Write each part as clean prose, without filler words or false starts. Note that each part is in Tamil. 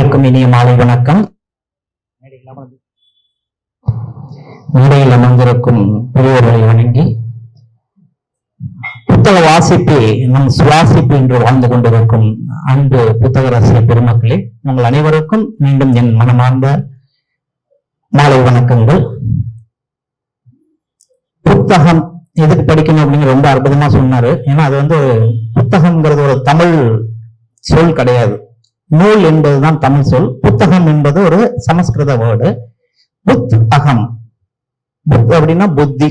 அனைவருக்கும் இனிய மாலை வணக்கம். மேடையில் அமர்ந்திருக்கும் பெரியவர்களை வணங்கி, புத்தக வாசிப்பே நம் சுவாசிப்பு என்று வாழ்ந்து கொண்டிருக்கும் அன்பு புத்தக ரசிகர் பெருமக்களே, உங்கள் அனைவருக்கும் மீண்டும் என் மனமார்ந்த மாலை வணக்கங்கள். புத்தகம் எதுக்கு படிக்கணும் அப்படின்னு ரொம்ப அற்புதமா சொன்னாரு. ஏன்னா அது புத்தகம்ங்கிறது ஒரு தமிழ் சொல் கிடையாது. நூல் என்பதுதான் தமிழ் சொல். புத்தகம் என்பது ஒரு சமஸ்கிருத வேர்டு. புத் அகம், புத் அப்படின்னா புத்தி,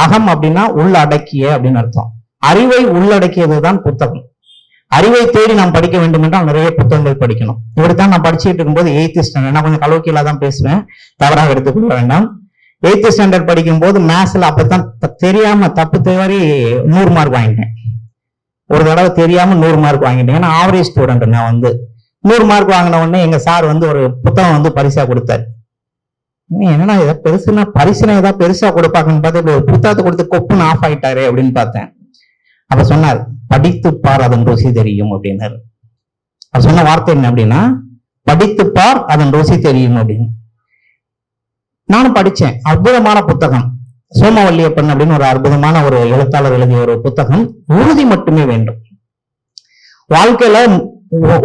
அகம் அப்படின்னா உள்ளடக்கிய அப்படின்னு அர்த்தம். அறிவை உள்ளடக்கியதுதான் புத்தகம். அறிவை தேடி நாம் படிக்க வேண்டும் என்றால் நிறைய புத்தகங்கள் படிக்கணும். இப்படித்தான் நான் படிச்சுட்டு இருக்கும்போது 8th ஸ்டாண்டர்ட், நான் கொஞ்சம் கலோக்கியலா தான் பேசுவேன், தவறாக எடுத்துக்கொள்ள வேண்டாம். 8th ஸ்டாண்டர்ட் படிக்கும் போது மேத்ஸ்ல அப்பதான் தெரியாம தப்பு தவறி 100 மார்க் வாங்கிட்டேன். ஒரு தடவை தெரியாம 100 மார்க் வாங்கிட்டேன். ஏன்னா ஆவரேஜ் ஸ்டூடெண்ட். நான் 100 மார்க் வாங்கின உடனே எங்க சார் ஒரு புத்தகம் பரிசா கொடுத்தாரு. என்னன்னா இதை பெருசுன்னா பரிசுனா ஏதாவது பெருசா கொடுப்பாங்கன்னு பார்த்து ஒரு புத்தகத்தை கொடுத்து கொப்புன்னு ஆஃப் ஆயிட்டாரு அப்படின்னு பார்த்தேன். அப்ப சொன்னார், படித்துப்பார் அதன் ருசி தெரியும் அப்படின்னாரு. அவர் சொன்ன வார்த்தை என்ன அப்படின்னா, படித்துப்பார் அதன் ருசி தெரியும் அப்படின்னு. நானும் படிச்சேன். அற்புதமான புத்தகம், சோமவல்லியப்பன் அப்படின்னு ஒரு அற்புதமான ஒரு எழுத்தாளர் எழுதிய ஒரு புத்தகம். உறுதி மட்டுமே வேண்டும். வாழ்க்கையில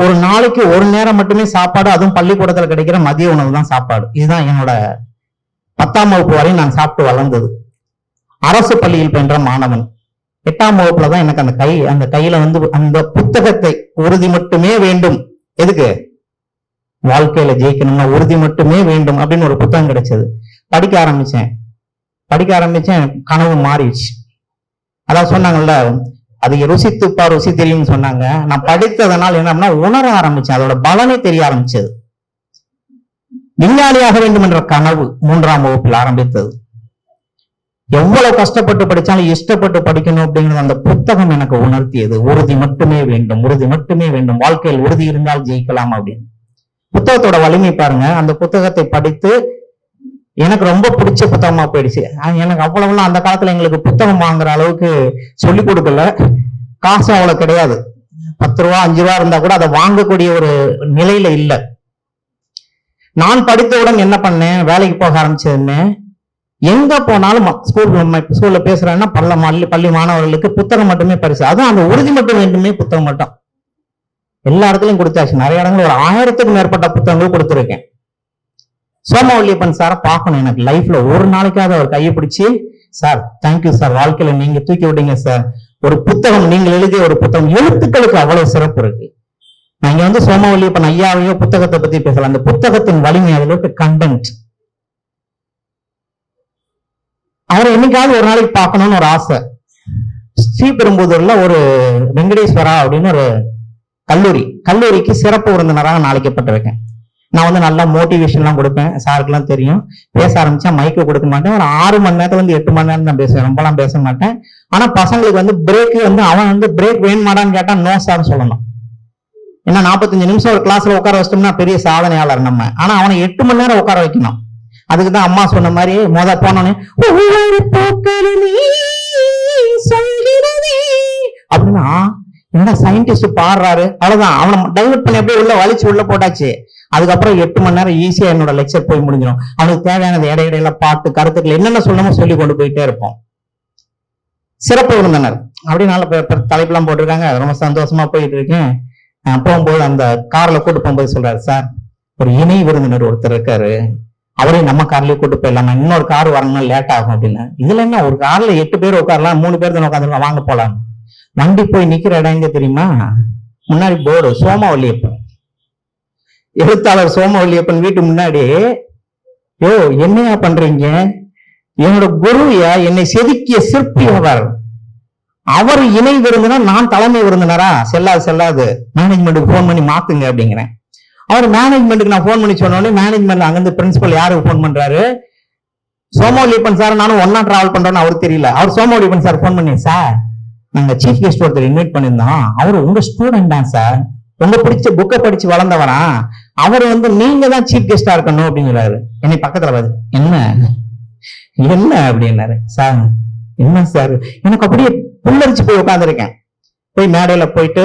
ஒரு நாளைக்கு ஒரு நேரம் மட்டுமே சாப்பாடு, அதுவும் பள்ளிக்கூடத்துல கிடைக்கிற மதிய உணவு தான் சாப்பாடு. இதுதான் என்னோட 10ஆம் வகுப்பு வரை நான் சாப்பிட்டு வளர்ந்தது. அரசு பள்ளியில் பயின்ற மாணவன். 8ஆம் வகுப்புலதான் எனக்கு அந்த கையில அந்த புத்தகத்தை, உறுதி மட்டுமே வேண்டும், எதுக்கு வாழ்க்கையில ஜெயிக்கணும்னா உறுதி மட்டுமே வேண்டும் அப்படின்னு ஒரு புத்தகம் கிடைச்சது. படிக்க ஆரம்பிச்சேன். கனவு மாறிடுச்சு. அதான் சொன்னாங்கல்ல, அதை ருசித்துப்பா ருசி தெரியும்னு சொன்னாங்க. நான் படித்ததனால் என்ன உணர ஆரம்பிச்சேன். அதோட பலனை தெரிய ஆரம்பிச்சது. விஞ்ஞானியாக வேண்டும் என்ற கனவு 3ஆம் வகுப்பில் ஆரம்பித்தது. எவ்வளவு கஷ்டப்பட்டு படிச்சாலும் இஷ்டப்பட்டு படிக்கணும் அப்படிங்கிறது அந்த புத்தகம் எனக்கு உணர்த்தியது. உறுதி மட்டுமே வேண்டும், உறுதி மட்டுமே வேண்டும், வாழ்க்கையில் உறுதி இருந்தால் ஜெயிக்கலாம் அப்படின்னு. புத்தகத்தோட வலிமை பாருங்க. அந்த புத்தகத்தை படித்து எனக்கு ரொம்ப பிடிச்ச புத்தகமா போயிடுச்சு. எனக்கு அவ்வளவுலாம் அந்த காலத்துல எங்களுக்கு புத்தகம் வாங்குற அளவுக்கு சொல்லிக் கொடுக்கல. காசு அவ்வளவு கிடையாது. 10 ரூபா 5 ரூபா இருந்தா கூட அதை வாங்கக்கூடிய ஒரு நிலையில இல்லை. நான் படித்தவுடன் என்ன பண்ணேன், வேலைக்கு போக ஆரம்பிச்சதுன்னு எங்க போனாலும் ஸ்கூல்ல பேசுறேன்னா பள்ளி மாணவர்களுக்கு புத்தகம் மட்டுமே பரிசு. அதுவும் அந்த உறுதி மட்டும் வேண்டுமே புத்தகம் மட்டும். எல்லா இடத்துலயும் கொடுத்தாச்சு. நிறைய இடங்கள் ஒரு 1000க்கும் மேற்பட்ட புத்தகங்கள் கொடுத்துருக்கேன். சோமவல்லியப்பன் சாரை பார்க்கணும். எனக்கு லைஃப்ல ஒரு நாளைக்காவது அவர் கையை பிடிச்சி, சார் தேங்க்யூ சார், வாழ்க்கையில நீங்க தூக்கி விட்டீங்க சார், ஒரு புத்தகம் நீங்கள் எழுதிய ஒரு புத்தகம், எழுத்துக்களுக்கு அவ்வளவு சிறப்பு இருக்கு. நான் இங்க சோமவல்லியப்பன் ஐயாவையோ புத்தகத்தை பத்தி பேசலாம். அந்த புத்தகத்தின் வலிமை, அதில் கண்டென்ட். அவரை என்னைக்காவது ஒரு நாளைக்கு பார்க்கணும்னு ஒரு ஆசை. ஸ்ரீபெரும்புதூர்ல ஒரு வெங்கடேஸ்வரா அப்படின்னு ஒரு கல்லூரிக்கு சிறப்பு விருந்தினராக நான் அழைக்கப்பட்டிருக்கேன். நான் நல்லா மோட்டிவேஷன் எல்லாம் கொடுப்பேன். சாருக்குலாம் தெரியும். பேச ஆரம்பிச்சா மைக்கு கொடுக்க மாட்டேன். ஒரு 6 மணி நேரத்துல 8 மணி நேரம் தான் பேசுவேன். ரொம்பலாம் பேச மாட்டேன். ஆனா பசங்களுக்கு பிரேக் அவன் பிரேக் வேணுமாடான்னு கேட்டா நோ சார் சொல்லணும். ஏன்னா 45 நிமிஷம் ஒரு கிளாஸ்ல உட்கார வச்சிட்டோம்னா பெரிய சாதனையாளர் நம்ம. ஆனா அவனை 8 மணி நேரம் உட்கார வைக்கணும். அதுக்குதான் அம்மா சொன்ன மாதிரி போனோன்னே அப்படின்னா என்ன சயின்டிஸ்ட் பாடுறாரு, அவ்வளவுதான். அவனை டைவர்ட் பண்ணி அப்படியே உள்ள வலிச்சு உள்ள போட்டாச்சு. அதுக்கப்புறம் 8 மணி நேரம் ஈஸியா என்னோட லெக்சர் போய் முடிஞ்சிடும். அவனுக்கு தேவையானது இடையிடையில பாட்டு, கருத்துக்கள் என்னென்ன சொல்லணுமோ சொல்லி கொண்டு போயிட்டே இருப்போம். சிறப்பு விருந்தினர் அப்படின்னு நல்ல தலைப்பெல்லாம் போட்டிருக்காங்க. ரொம்ப சந்தோஷமா போயிட்டு இருக்கேன். போகும்போது அந்த கார்ல கூட்டு போகும்போது சொல்றாரு, சார் ஒரு இணை விருந்தினர் ஒருத்தர் இருக்காரு, அவரையும் நம்ம கார்லயே கூட்டு போயிடலாம், இன்னொரு கார் வரணும்னா லேட் ஆகும் அப்படின்னு. இதுல என்ன, ஒரு கார்ல 8 பேர் உட்காரலாம், 3 பேர் தான் உட்காந்துருக்கலாம், வாங்க போலாம். வண்டி போய் நிக்கிற இடம் எங்க தெரியுமா, முன்னாடி போர்டு சோமவல்லியப்பன், எழுத்தாளர் சோமவல்லியப்பன் வீட்டு முன்னாடி. யோ என்னையா பண்றீங்க, என்னோட குருயா, என்னை செதுக்கிய சிற்பி அவர் இணை விருந்தினர், நான் தலைமை விருந்தினரா, செல்லாது மேனேஜ்மெண்ட்டுக்கு போன் பண்ணி மாத்துங்க அப்படிங்கிறேன். அவர் மேனேஜ்மெண்ட்டுக்கு நான் போன் பண்ணி சொன்னோடனே மேனேஜ்மெண்ட் அங்கிருந்து பிரின்சிபல் யாருக்கு போன் பண்றாரு, சோமவல்லியப்பன் சார் நானும் ஒன்னா டிராவல் பண்றோன்னு அவர் தெரியல. அவர் சோமவல்லியப்பன் சார் போன் பண்ணி, சார் நாங்க சீஃப் கெஸ்ட் ஒருத்தர் இன்வைட் பண்ணியிருந்தோம், அவரு உங்க ஸ்டூடெண்ட் தான் சார், உங்க பிடிச்ச புக்கை படிச்சு வளர்ந்தவரா, அவர் நீங்க தான் சீஃப் கெஸ்டா இருக்கணும் அப்படிங்கிறாரு. என்னை பக்கத்துல பாரு, என்ன அப்படின்னாரு. சார் என்ன சார், எனக்கு அப்படியே புல்லரிச்சு போய் உட்காந்துருக்கேன். போய் மேடையில போயிட்டு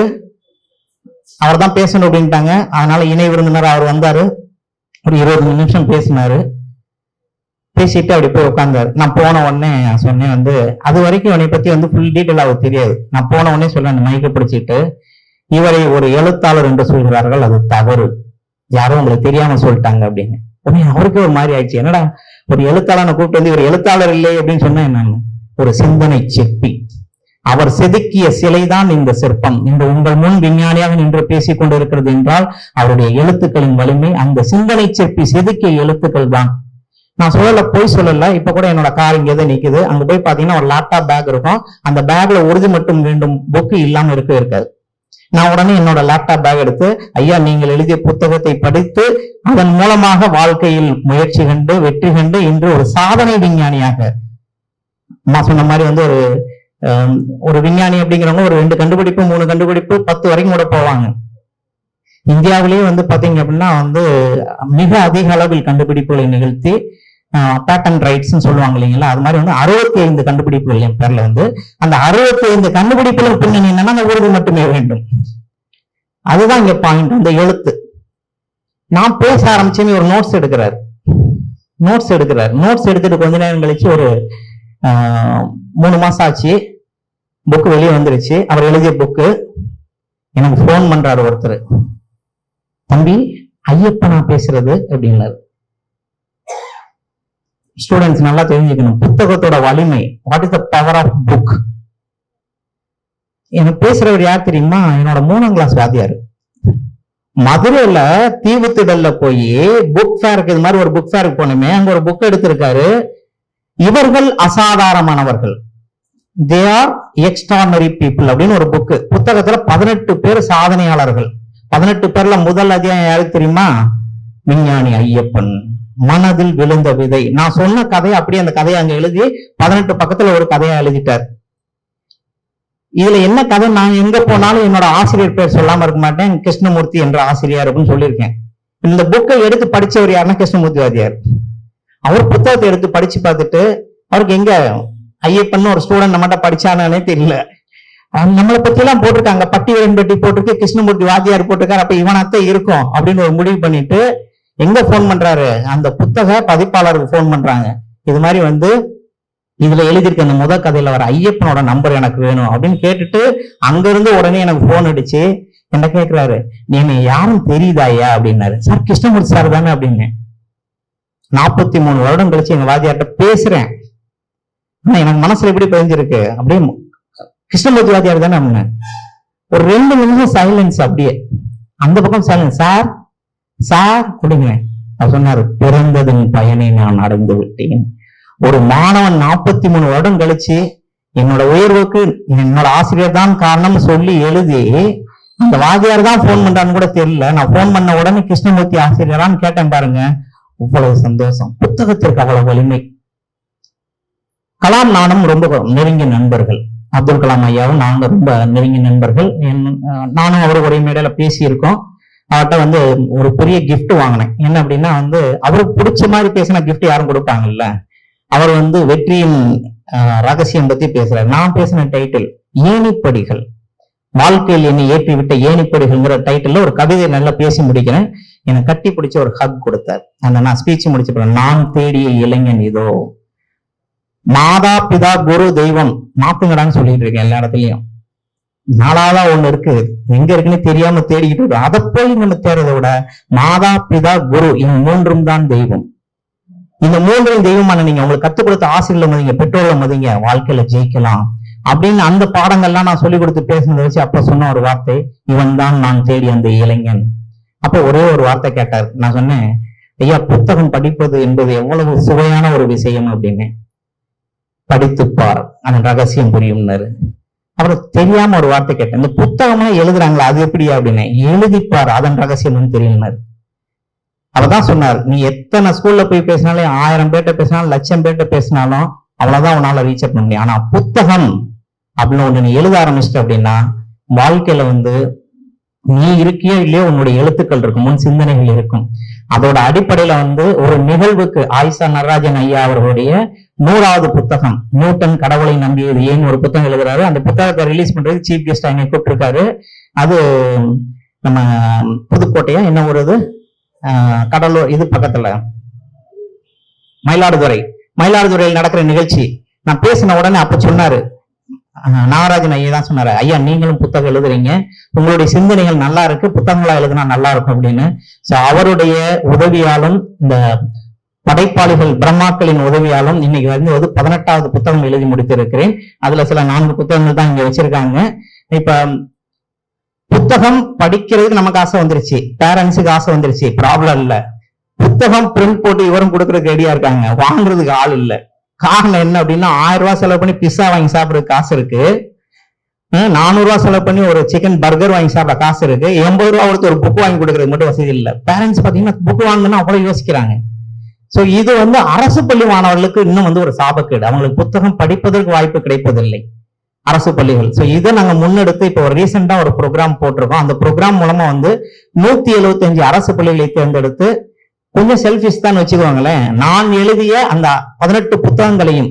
அவர் தான் பேசணும் அப்படின்ட்டாங்க. அதனால இணை விருந்தினர் அவர் வந்தாரு, ஒரு 20 நிமிஷம் பேசினாரு. பேசிட்டு அப்படி போய் உட்கார்ந்தாரு. நான் போன உடனே சொன்னேன் வந்து, அது வரைக்கும் என்னை பத்தி வந்து ஃபுல் டீட்டெயில் அவருக்கு தெரியாது. நான் போன உடனே சொல்ல அந்த மைக்கை பிடிச்சிட்டு, இவரை ஒரு எழுத்தாளர் என்று சொல்கிறார்கள், அது தவறு, யாரும் உங்களுக்கு தெரியாம சொல்லிட்டாங்க அப்படின்னு. உடனே அவருக்கே ஒரு மாதிரி ஆயிடுச்சு, என்னடா ஒரு எழுத்தாளனை கூப்பிட்டு வந்து இவர் எழுத்தாளர் இல்லை அப்படின்னு சொன்னா என்னன்னு. ஒரு சிந்தனை சிற்பி, அவர் செதுக்கிய சிலைதான் இந்த சிற்பம். இந்த உங்கள் முன் விஞ்ஞானியாக நின்று பேசிக் கொண்டிருக்கிறது என்றால் அவருடைய எழுத்துக்களின் வலிமை அந்த சிந்தனை சிற்பி செதுக்கிய எழுத்துக்கள் தான். நான் சொல்லல, போய் சொல்லல. இப்ப கூட என்னோட கார் இங்கே நிக்குது. அங்க போய் பாத்தீங்கன்னா ஒரு லேப்டாப் பேக் இருக்கும். அந்த பேக்ல உறுதி மட்டும் வேண்டும், புக்கு இல்லாம இருக்காது. நான் உடனே என்னோட லேப்டாப் பேக் எடுத்து, ஐயா நீங்கள் எழுதிய புத்தகத்தை படித்து அதன் மூலமாக வாழ்க்கையில் முயற்சி கண்டு வெற்றி கண்டு இன்று ஒரு சாதனை விஞ்ஞானியாக, நான் சொன்ன மாதிரி வந்து ஒரு விஞ்ஞானி அப்படிங்கிறவங்க ஒரு 2 கண்டுபிடிப்பு 3 கண்டுபிடிப்பு 10 வரைக்கும் கூட போவாங்க. இந்தியாவிலேயே வந்து பாத்தீங்க அப்படின்னா வந்து மிக அதிக அளவில் கண்டுபிடிப்புகளை நிகழ்த்தி பேட்டன் ரைட்ஸ் சொல்லுவாங்க இல்லைங்களா, அது மாதிரி வந்து 65 கண்டுபிடிப்புகள் என் பேர்ல வந்து. அந்த 65 கண்டுபிடிப்புகள் பின்னணி என்னன்னா அந்த உறுதி மட்டுமே வேண்டும். அதுதான் இங்க பாயிண்ட், அந்த எழுத்து. நான் பேச ஆரம்பிச்சேன்னு ஒரு நோட்ஸ் எடுக்கிறார். நோட்ஸ் எடுத்துட்டு கொஞ்ச நேரம் கழிச்சு ஒரு 3 மாசம் ஆச்சு, புக்கு வெளியே வந்துருச்சு. அவர் எழுதிய புக்கு. எனக்கு போன் பண்றாரு ஒருத்தர், தம்பி ஐயப்பனா பேசுறது அப்படின்னாரு. ஸ்டூடெண்ட்ஸ் நல்லா தெரிஞ்சுக்கணும் புத்தகத்தோட வலிமை. What is the power of book. எனக்கு பேசுறவர் யார் தெரியுமா? என்னோட 3ஆம் கிளாஸ் வாத்தியார். மதுரையில தீவுத்திடல்ல போய் புக் ஃபேருக்கு, இது மாதிரி ஒரு புக் ஃபேருக்கு போனோமே, அங்க ஒரு புக் எடுத்திருக்காரு. இவர்கள் அசாதாரணமானவர்கள், தே ஆர் எக்ஸ்ட்ரானரி பீப்புள் அப்படின்னு ஒரு புக்கு. புத்தகத்துல 18 பேர் சாதனையாளர்கள். 18 பேர்ல முதல் அத்தியாயம் யாருக்கு தெரியுமா? விஞ்ஞானி ஐயப்பன். மனதில் விழுந்த விதை. நான் சொன்ன கதையை அப்படியே அந்த கதையை அங்க எழுதி 18 பக்கத்துல ஒரு கதையா எழுதிட்டார். இதுல என்ன கதை, நான் எங்க போனாலும் என்னோட ஆசிரியர் பேர் சொல்லாம இருக்க மாட்டேன், கிருஷ்ணமூர்த்தி என்ற ஆசிரியர் அப்படின்னு சொல்லியிருக்கேன். இந்த புக்கை எடுத்து படிச்சவர் யாருன்னா கிருஷ்ணமூர்த்தி வாத்தியார். அவர் புத்தகத்தை எடுத்து படிச்சு பார்த்துட்டு, அவருக்கு எங்க ஐயப்பன் ஒரு ஸ்டூடெண்ட் நம்மகிட்ட படிச்சானே தெரியல. நம்மளை பத்தி எல்லாம் போட்டிருக்காங்க, பட்டி வெண்பட்டி போட்டிருக்கு, கிருஷ்ணமூர்த்தி வாத்தியார் போட்டிருக்காரு, அப்ப இவனத்தான் இருக்கும் அப்படின்னு ஒரு முடிவு பண்ணிட்டு எங்க போன் பண்றாரு, அந்த புத்தக பதிப்பாளருக்கு போன் பண்றாங்க. இது மாதிரி வந்து இதுல எழுதியிருக்க அந்த முதல் கதையில வர ஐயப்பனோட நம்பர் எனக்கு வேணும் அப்படின்னு கேட்டுட்டு அங்க இருந்து உடனே எனக்கு போன் அடிச்சு என்ன கேட்கிறாரு, நீ என்ன யாரும் தெரியுதாயா அப்படின்னாரு. சார் கிருஷ்ணமூர்த்தி சார் தானே அப்படின்னு. 43 வருடம் கழிச்சு எங்க வாத்தியார்ட்ட பேசுறேன். ஆனா எனக்கு மனசுல எப்படி பதிஞ்சிருக்கு, அப்படியே கிருஷ்ணமூர்த்தி வாத்தியார் தானே அப்படின்னு. ஒரு 2 நிமிஷம் சைலன்ஸ். அப்படியே அந்த பக்கம் சைலன்ஸ். சார் சார் கொடுங்க. அவர் சொன்னாரு, பிறந்ததின் பயனை நான் அடைந்து விட்டேன். ஒரு மாணவன் 43 வருடம் கழிச்சு என்னோட உயர்வுக்கு என்னோட ஆசிரியர் தான் காரணம் சொல்லி எழுதி, அந்த வாத்தியார் தான் போன் பண்றான்னு கூட தெரியல. நான் போன் பண்ண உடனே கிருஷ்ணமூர்த்தி ஆசிரியரான்னு கேட்டேன் பாருங்க. அவ்வளவு சந்தோஷம். புத்தகத்திற்கு அவ்வளவு வலிமை. கலாம் நானும் ரொம்ப நெருங்கிய நண்பர்கள். அப்துல் கலாம் ஐயாவும் நாங்க ரொம்ப நெருங்கிய நண்பர்கள். நானும் அவரு ஒரே மேடையில பேசியிருக்கோம். அவர்கிட்ட வந்து ஒரு பெரிய கிஃப்ட் வாங்கினேன். என்ன அப்படின்னா வந்து அவருக்கு பிடிச்ச மாதிரி பேசினா கிஃப்ட் யாரும் கொடுப்பாங்கல்ல. அவர் வந்து வெற்றியின் ரகசியம் பத்தி பேசுறாரு. நான் பேசின டைட்டில் ஏணிப்படிகள், வாழ்க்கையில் என்னை ஏற்றி விட்ட ஏணிப்படிகள்ங்கிற டைட்டில் ஒரு கவிதை நல்லா பேசி முடிக்கிறேன். எனக்கு கட்டி பிடிச்ச ஒரு ஹக் கொடுத்தார். அந்த நான் ஸ்பீச் முடிச்ச நான் தேடிய இளைஞன் இதோ, மாதா பிதா குரு தெய்வம் மாத்துங்கடான்னு சொல்லிட்டு இருக்கேன் எல்லா இடத்துலயும். 4ஆவதா ஒண்ணு இருக்கு, எங்க இருக்குன்னு தெரியாம தேடிக்கிட்டு இருக்கோம். அதை போய் நம்ம தேடுறதை விட மாதா பிதா குரு இந்த 3ம் தான் தெய்வம். இந்த 3ம் தெய்வமான நீங்க உங்களுக்கு கத்துக் கொடுத்த ஆசிரியர்ல மதிங்க, பெற்றோர்ல மதிங்க, வாழ்க்கையில ஜெயிக்கலாம் அப்படின்னு அந்த பாடங்கள்லாம் நான் சொல்லி கொடுத்து பேசுனதை வச்சு அப்ப சொன்ன ஒரு வார்த்தை, இவன் தான் நான் தேடி அந்த இளைஞன். அப்ப ஒரே ஒரு வார்த்தை கேட்டார். நான் சொன்னேன், ஐயா புத்தகம் படிப்பது என்பது எவ்வளவு சுவையான ஒரு விஷயம் அப்படின்னு. படித்துப்பார், அதன் ரகசியம் புரியும்னாரு. அப்புறம் தெரியாம ஒரு வார்த்தை கேட்டேன், இந்த புத்தகம்லாம் எழுதுறாங்களா அது எப்படியா அப்படின்னு. எழுதிப்பார், அதன் ரகசியம் தெரியும்னாரு. அவதான் சொன்னார், நீ எத்தனை ஸ்கூல்ல போய் பேசினாலும் 1000 பேர்ட்ட பேசினாலும் 1,00,000 பேர்ட்ட பேசினாலும் அவ்வளவுதான் உன்னால ரீச் பண்ண முடியும். ஆனா புத்தகம் அப்படின்னு ஒண்ணு நீ எழுத ஆரம்பிச்சிட்ட அப்படின்னா வாழ்க்கையில வந்து நீ இருக்கியோ இல்லையோ உன்னுடைய எழுத்துக்கள் இருக்கும், முன் சிந்தனைகள் இருக்கும். அதோட அடிப்படையில வந்து ஒரு நிகழ்வுக்கு ஆயிஷா நடராஜன் ஐயா அவர்களுடைய 100வது புத்தகம் நியூட்டன் கடவுளை நம்பியது ஏன் ஒரு புத்தகம் எழுதுறாரு. அந்த புத்தகத்தை ரிலீஸ் பண்றது சீஃப் கெஸ்ட் என்னை கூப்பிட்டிருக்காரு. அது நம்ம புதுக்கோட்டையா என்ன ஒரு இது கடலூர் இது பக்கத்துல மயிலாடுதுறையில் நடக்கிற நிகழ்ச்சி நான் பேசின உடனே அப்ப சொன்னாரு நாகராஜன் ஐயா தான் சொன்னாரு, ஐயா நீங்களும் புத்தகம் எழுதுறீங்க, உங்களுடைய சிந்தனைகள் நல்லா இருக்கு, புத்தகங்களா எழுதுனா நல்லா இருக்கும் அப்படின்னு. சோ அவருடைய உதவியாலும் இந்த படைப்பாளிகள் பிரம்மாக்களின் உதவியாலும் இன்னைக்கு வந்து 18வது புத்தகம் எழுதி முடித்திருக்கிறேன். அதுல சில 4 புத்தகங்கள் தான் இங்க வச்சிருக்காங்க. இப்ப புத்தகம் படிக்கிறதுக்கு நமக்கு ஆசை வந்துருச்சு, பேரண்ட்ஸுக்கு ஆசை வந்துருச்சு, ப்ராப்ளம் இல்ல. புத்தகம் பிரிண்ட் போட்டு இவரும் கொடுக்கறதுக்கு ரெடியா இருக்காங்க, வாங்குறதுக்கு ஆள் இல்ல. காரணம் என்ன அப்படின்னா 1000 ரூபாய் செலவு பண்ணி பிஸ்ஸா வாங்கி சாப்பிடுறதுக்கு காசு இருக்கு, 400 ரூபாய் செலவு பண்ணி ஒரு சிக்கன் பர்கர் வாங்கி சாப்பிட காசு இருக்கு, 80 ரூபாய் கொடுத்து ஒரு புக் வாங்கி கொடுக்கறது மட்டும் வசதி இல்லை. பேரண்ட்ஸ் பாத்தீங்கன்னா புக் வாங்கணும்னா அவ்வளவு யோசிக்கிறாங்க. சோ இது வந்து அரசு பள்ளி மாணவர்களுக்கு இன்னும் வந்து ஒரு சாபக்கேடு, அவங்களுக்கு புத்தகம் படிப்பதற்கு வாய்ப்பு கிடைப்பதில்லை அரசு பள்ளிகள். சோ இதை நாங்க முன்னெடுத்து இப்போ ஒரு ரீசெண்டா ஒரு ப்ரோக்ராம் போட்டிருக்கோம். அந்த ப்ரோக்ராம் மூலமா வந்து 175 அரசு பள்ளிகளை தேர்ந்தெடுத்து, கொஞ்சம் செல்ஃபிஷ் தான் வச்சுக்குவாங்களேன், நான் எழுதிய அந்த 18 புத்தகங்களையும்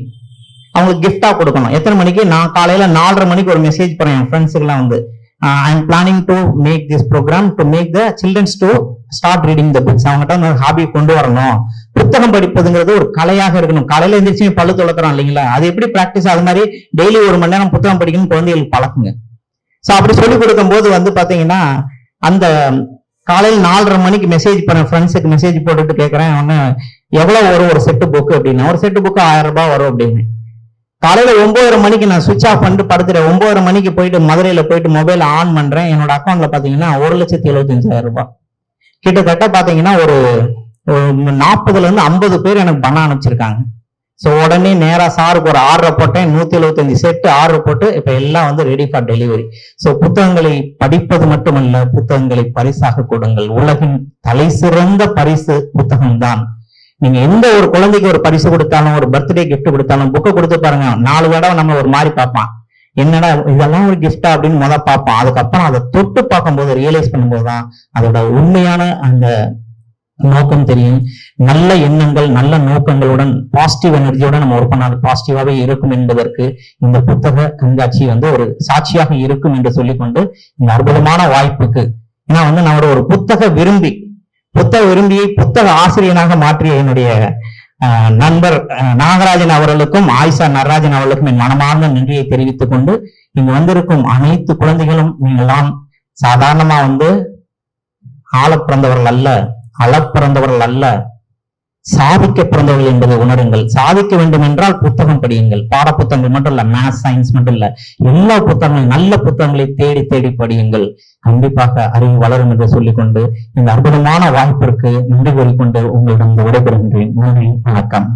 அவங்களுக்கு கிஃப்டா கொடுக்கணும். எத்தனை மணிக்கு? நான் காலையில 4:30 மணிக்கு ஒரு மெசேஜ் போறேன் என் ஃப்ரெண்ட்ஸுக்கு எல்லாம் வந்து, I am planning to make this program to make the childrens to start reading the books. அவங்ககிட்ட ஒரு ஹாபி கொண்டு வரணும், புத்தகம் படிப்பதுங்கிறது ஒரு கலையாக இருக்கணும். காலையில எந்திரிச்சு பல்லு துளக்குறோம் இல்லைங்களா, அது எப்படி பிராக்டிஸ், அது மாதிரி டெய்லி 1 மணி நேரம் புத்தகம் படிக்கணும் குழந்தைகளுக்கு பழக்குங்க. சோ அப்படி சொல்லி கொடுக்கும் போது வந்து பாத்தீங்கன்னா அந்த காலையில் 4:30 மணிக்கு மெசேஜ் பண்ண ஃப்ரெண்ட்ஸுக்கு மெசேஜ் போட்டுட்டு கேட்கறேன், ஒன்னு எவ்வளவு வரும் ஒரு செட்டு புக்கு அப்படின்னா, ஒரு செட்டு புக்கு 1000 ரூபாய் வரும் அப்படின்னு. காலையில 9:30 மணிக்கு நான் சுவிட்ச் ஆஃப் பண்ணிட்டு படுத்துறேன். 9:30 மணிக்கு போயிட்டு மதுரையில போயிட்டு மொபைல் ஆன் பண்றேன், என்னோட அக்கௌண்ட்ல பாத்தீங்கன்னா 1,75,000 ரூபாய். கிட்டத்தட்ட பாத்தீங்கன்னா ஒரு 40ல இருந்து 50 பேர் எனக்கு பணம் அனுப்பிச்சிருக்காங்க. சோ உடனே நேரா சாருக்கு ஒரு ஆர்டர் போட்டேன், 175 செட்டு ஆர்டர் போட்டு இப்ப எல்லாம் வந்து ரெடி ஃபார் டெலிவரி. சோ புத்தகங்களை படிப்பது மட்டுமல்ல, புத்தகங்களை பரிசாக கொடுங்கள். உலகின் தலை சிறந்த பரிசு புத்தகம் தான். நீங்க எந்த ஒரு குழந்தைக்கு ஒரு பரிசு கொடுத்தாலும், ஒரு பர்த்டே கிஃப்ட் கொடுத்தாலும், புக்கை கொடுத்து பாருங்க, 4 தடவை நம்ம ஒரு மாதிரி பார்ப்பான், என்னடா இதெல்லாம் ஒரு கிஃப்டா அப்படின்னு முதல்ல பார்ப்போம். அதுக்கப்புறம் அதை தொட்டு பார்க்கும்போது ரியலைஸ் பண்ணும்போதுதான் அதோட உண்மையான அந்த நோக்கம் தெரியும். நல்ல எண்ணங்கள் நல்ல நோக்கங்களுடன் பாசிட்டிவ் எனர்ஜியோட நம்ம ஒர்க் பண்ணால் பாசிட்டிவாவே இருக்கும் என்பதற்கு இந்த புத்தக கண்காட்சி வந்து ஒரு சாட்சியாக இருக்கும் என்று சொல்லிக்கொண்டு, இந்த அற்புதமான வாய்ப்புக்கு, ஏன்னா வந்து நான் ஒரு புத்தக விரும்பியை புத்தக ஆசிரியனாக மாற்றிய என்னுடைய நண்பர் நாகராஜன் அவர்களுக்கும் ஆயிஷா நடராஜன் அவர்களுக்கும் என் மனமார்ந்த நன்றியை தெரிவித்துக் கொண்டு, இங்கு வந்திருக்கும் அனைத்து குழந்தைகளும் நீங்களாம் சாதாரணமா வந்து ஆள பிறந்தவர்கள் அல்ல, அளப்பிறந்தவர்கள் அல்ல, சாதிக்க பிறந்தவர்கள் என்பதை உணருங்கள். சாதிக்க வேண்டும் என்றால் புத்தகம் படியுங்கள். பாட புத்தகங்கள் மட்டும் இல்ல, மேத்ஸ் சயின்ஸ் மட்டும் இல்ல, எல்லா புத்தகங்களும் நல்ல புத்தகங்களை தேடி தேடி படியுங்கள். கண்டிப்பாக அறிவு வளரும் என்று சொல்லிக்கொண்டு, இந்த அற்புதமான வாய்ப்பிற்கு நன்றி கூறிக்கொண்டு உங்களிடம் விடைபெறுகின்றேன். நன்றி, வணக்கம்.